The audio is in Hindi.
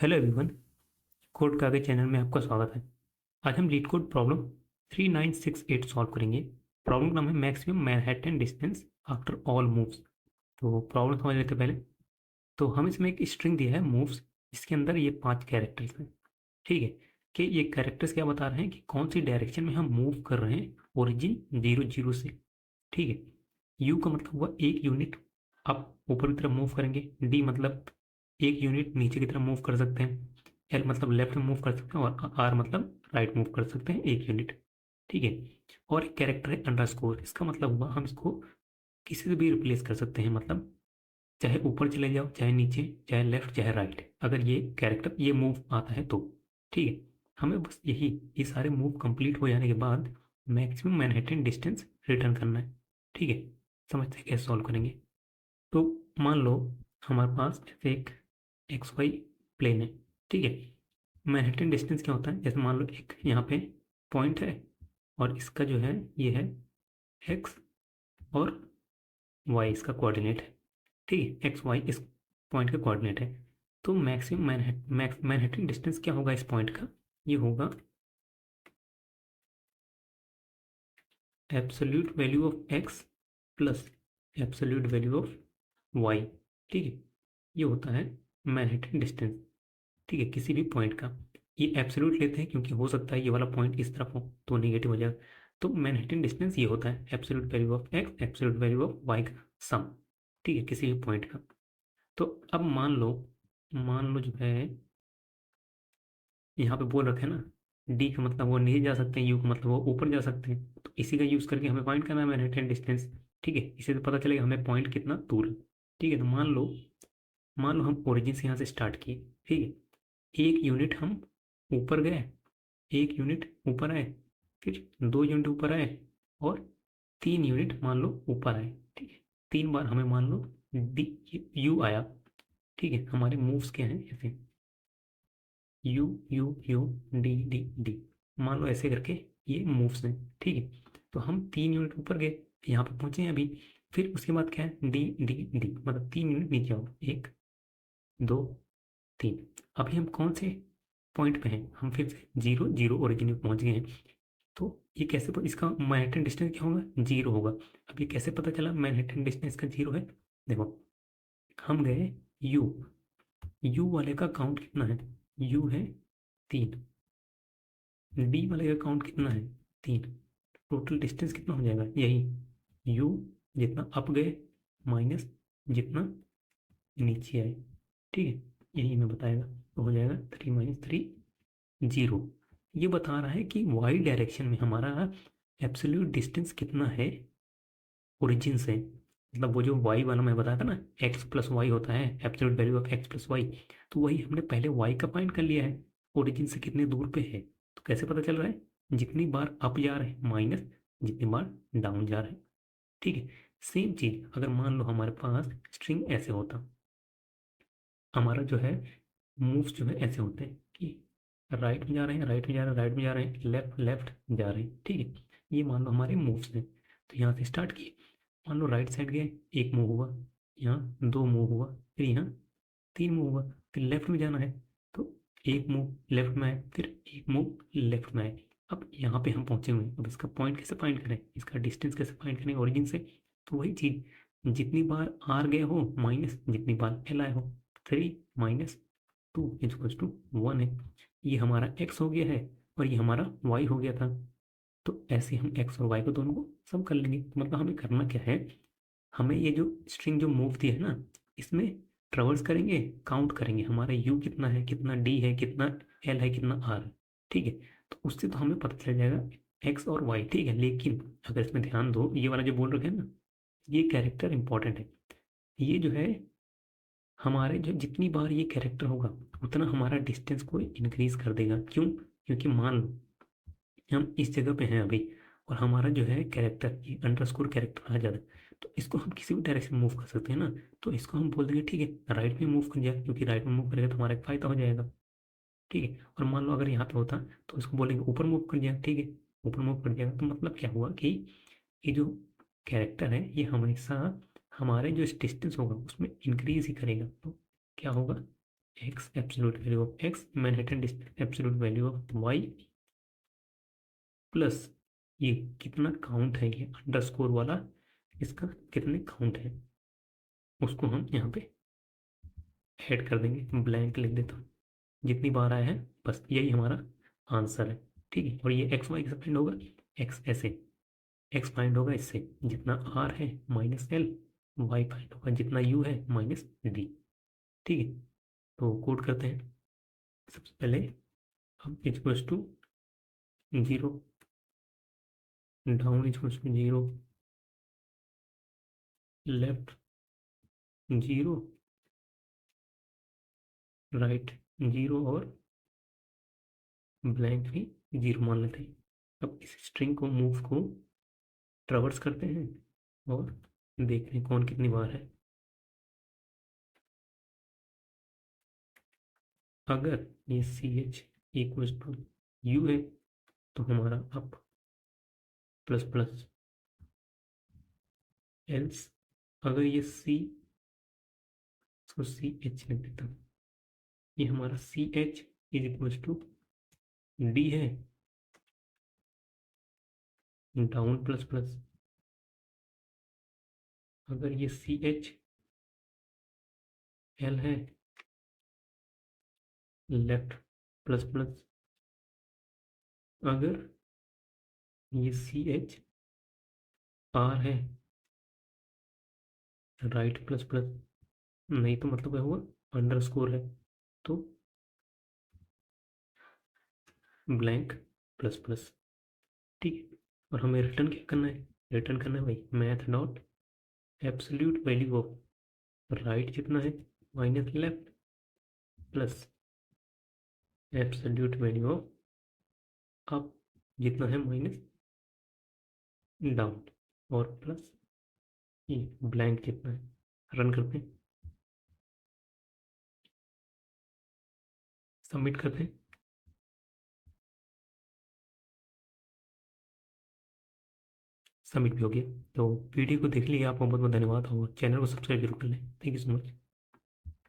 हेलो एवरीवन, कोड कागज चैनल में आपका स्वागत है। आज हम लीड कोड प्रॉब्लम 3968 सॉल्व करेंगे। प्रॉब्लम का नाम है maximum Manhattan distance after all moves. तो प्रॉब्लम समझ लेते हैं पहले। तो हम इसमें एक स्ट्रिंग दिया है मूव्स, इसके अंदर ये 5 कैरेक्टर्स हैं। ठीक है, कि ये कैरेक्टर्स क्या बता रहे हैं कि कौन सी डायरेक्शन में हम मूव कर रहे हैं ओरिजिन 0 0 से। ठीक है, यू का मतलब हुआ एक यूनिट आप ऊपर की तरफ मूव करेंगे, डी मतलब एक यूनिट नीचे की तरफ मूव कर सकते हैं, एल मतलब लेफ्ट में मूव कर सकते हैं और आर मतलब राइट मूव कर सकते हैं एक यूनिट। ठीक है, और एक कैरेक्टर है अंडरस्कोर, इसका मतलब हुआ हम इसको किसी से भी रिप्लेस कर सकते हैं, मतलब चाहे ऊपर चले जाओ, चाहे नीचे, चाहे लेफ्ट, चाहे राइट, अगर ये कैरेक्टर ये मूव आता है तो। ठीक है, हमें बस यही ये सारे मूव कंप्लीट हो जाने के बाद मैक्सिमम मैनहट्टन डिस्टेंस रिटर्न करना है। ठीक है, समझते हैं कैसे सॉल्व करेंगे। तो मान लो हमारे पास ऐसे एक एक्स वाई प्लेन है। ठीक है, मैनहट्टन डिस्टेंस क्या होता है, जैसे मान लो एक यहाँ पे पॉइंट है और इसका जो है ये है एक्स और वाई इसका कोऑर्डिनेट है। ठीक है, एक्स वाई इस पॉइंट का कोऑर्डिनेट है। तो मैक्सिमम मैनहट्टन डिस्टेंस क्या होगा इस पॉइंट का, ये होगा absolute value of X plus absolute value of Y. ठीक है, ये होता है मैनहट्टन डिस्टेंस। ठीक है, किसी भी पॉइंट का ये एब्सोल्यूट लेते हैं क्योंकि हो सकता है ये वाला पॉइंट इस तरफ हो तो नेगेटिव हो जाएगा। तो मैनहट्टन डिस्टेंस ये होता है absolute value of X absolute value of Y का सम। ठीक है, किसी भी पॉइंट का। तो अब मान लो जो है यहाँ पे बोल रखे हैं ना, डी का मतलब वो नीचे जा सकते हैं, यू का मतलब वो ऊपर जा सकते हैं, तो इसी का यूज करके हमें फाइंड करना है मैनहट्टन डिस्टेंस। ठीक है, इससे तो पता चलेगा हमें पॉइंट कितना दूर है। ठीक है, तो मान लो हम ओरिजिन से यहाँ से स्टार्ट किए। ठीक है, एक यूनिट हम ऊपर गए, एक यूनिट ऊपर आए, फिर 2 यूनिट ऊपर आए और 3 यूनिट मान लो ऊपर आए। ठीक है, 3 बार हमें मान लो डी यू आया। ठीक है, हमारे मूव्स क्या हैं ऐसे you you U D D D, मान लो ऐसे करके ये मूव्स हैं। ठीक है, तो हम 3 यूनिट ऊपर गए, यहाँ पे पहुंचे हैं अभी। फिर उसके बाद क्या है डी डी डी, मतलब 3 यूनिट नीचे आओ, 1 2 3। अभी हम कौन से पॉइंट पे हैं, हम फिर से 0 0 ओरिजिन में पहुंच गए हैं। तो ये कैसे इसका मैनहट्टन डिस्टेंस क्या होगा, 0 होगा। अब ये कैसे पता चला मैनहट्टन डिस्टेंस का 0 है। देखो, हम गए यू, यू वाले का काउंट कितना है, यू है 3, डी वाले का काउंट कितना है 3, टोटल डिस्टेंस कितना हो जाएगा यही यू जितना अप गए माइनस जितना नीचे आए। ठीक है, यही हमें बताएगा, तो हो जाएगा 3 - 3 0। ये बता रहा है कि वाई डायरेक्शन में हमारा एब्सोल्यूट डिस्टेंस कितना है ओरिजिन से। मतलब वो जो वाई वाला मैं बताया था ना, एक्स प्लस वाई होता है absolute value of X plus Y, तो वही हमने पहले वाई का फाइंड कर लिया है, ओरिजिन से कितने दूर पे है। तो कैसे पता चल रहा है, जितनी बार अप जा रहे हैं माइनस जितनी बार डाउन जा रहे हैं। ठीक है, सेम चीज अगर मान लो हमारे पास स्ट्रिंग ऐसे होता, हमारा जो है मूव्स जो है ऐसे होते हैं कि राइट में जा रहे हैं, राइट में जा रहे हैं, राइट में जा रहे हैं, लेफ्ट लेफ्ट जा रहे हैं। ठीक है, ये मान लो हमारे मूव्स हैं। तो यहाँ से स्टार्ट किए, मान लो राइट साइड गए, एक मूव हुआ, यहाँ 2 मूव हुआ, फिर यहाँ 3 मूव हुआ, फिर लेफ्ट में जाना है तो एक मूव लेफ्ट में आए, फिर एक मूव लेफ्ट में आए। अब यहाँ पे हम पहुंचे हुए हैं, अब इसका पॉइंट कैसे फाइंड करें, इसका डिस्टेंस कैसे फाइंड करें ओरिजिन से। तो वही चीज, जितनी बार आर गए हो माइनस जितनी बार एल आए हो, 3 - 2 = 1 है। ये हमारा एक्स हो गया है और ये हमारा वाई हो गया था। तो ऐसे हम एक्स और वाई को दोनों को सम कर लेंगे। तो मतलब हमें करना क्या है, हमें ये जो स्ट्रिंग जो मूव दी है ना, इसमें ट्रेवर्स करेंगे, काउंट करेंगे हमारा यू कितना है, कितना डी है, कितना एल है, कितना आर है। ठीक है, तो उससे तो हमें पता चल जाएगा एक्स और वाई। ठीक है, लेकिन अगर इसमें ध्यान दो, ये वाला जो बोल रखे हैं ना, ये कैरेक्टर इंपॉर्टेंट है। ये जो है हमारे जो जितनी बार ये कैरेक्टर होगा उतना हमारा डिस्टेंस को इंक्रीज कर देगा। क्यों, क्योंकि मान लो हम इस जगह पे हैं अभी और हमारा जो है कैरेक्टर ये अंडरस्कोर कैरेक्टर आ जाता है, तो इसको हम किसी भी डायरेक्शन में मूव कर सकते हैं ना। तो इसको हम बोल देंगे ठीक है राइट में मूव कर जाए, क्योंकि राइट में मूव करेगा तो हमारा एक फायदा हो जाएगा। ठीक है, और मान लो अगर यहाँ पे होता तो इसको बोलेंगे ऊपर मूव कर जाए। ठीक है, ऊपर मूव कर जाएगा तो मतलब क्या हुआ कि ये जो कैरेक्टर है ये हमेशा हमारे जो डिस्टेंस होगा उसमें इंक्रीज ही करेगा। तो क्या होगा, X absolute value of X, Manhattan distance absolute value of Y, plus ये कितना काउंट है, ये अंडरस्कोर वाला इसका कितने काउंट है उसको हम यहाँ पे ऐड कर देंगे, ब्लैंक लिख देता हूँ। जितनी बार आया है बस यही हमारा आंसर है। ठीक है, और ये एक्स वाई कैसे फाइंड होगा, एक्स ऐसे, एक्स फाइंड होगा इससे, जितना आर है माइनस एल, वाई फाइंड होगा जितना यू है माइनस डी। ठीक है, तो कोड करते हैं। सबसे पहले हम equals to zero, down equals to zero, left zero, right zero, और ब्लैंक भी जीरो मान लेते हैं। अब इस स्ट्रिंग को मूव को ट्रैवर्स करते हैं और देखते हैं कौन कितनी बार है। अगर ये C H equals to U है तो हमारा अप प्लस प्लस, एल्स अगर ये सी, तो सी एच लिख देता हूँ, ये हमारा C H is equals to D है, डाउन प्लस प्लस, अगर ये सी एच एल है, लेफ्ट प्लस प्लस, अगर ये सी एच आर है, राइट प्लस प्लस, नहीं तो मतलब है हुआ अंडर स्कोर है तो ब्लैंक प्लस प्लस। ठीक है, और हमें रिटर्न क्या करना है, रिटर्न करना है भाई math dot absolute value of right जितना है minus left, plus absolute value of up जितना है माइनस डाउन, और प्लस ये ब्लैंक जितना है। रन करते हैं, सबमिट करते हैं। सबमिट भी हो गया। तो वीडियो को देख लिए, आपको बहुत बहुत धन्यवाद, और चैनल को सब्सक्राइब जरूर कर लें। Thank you so much.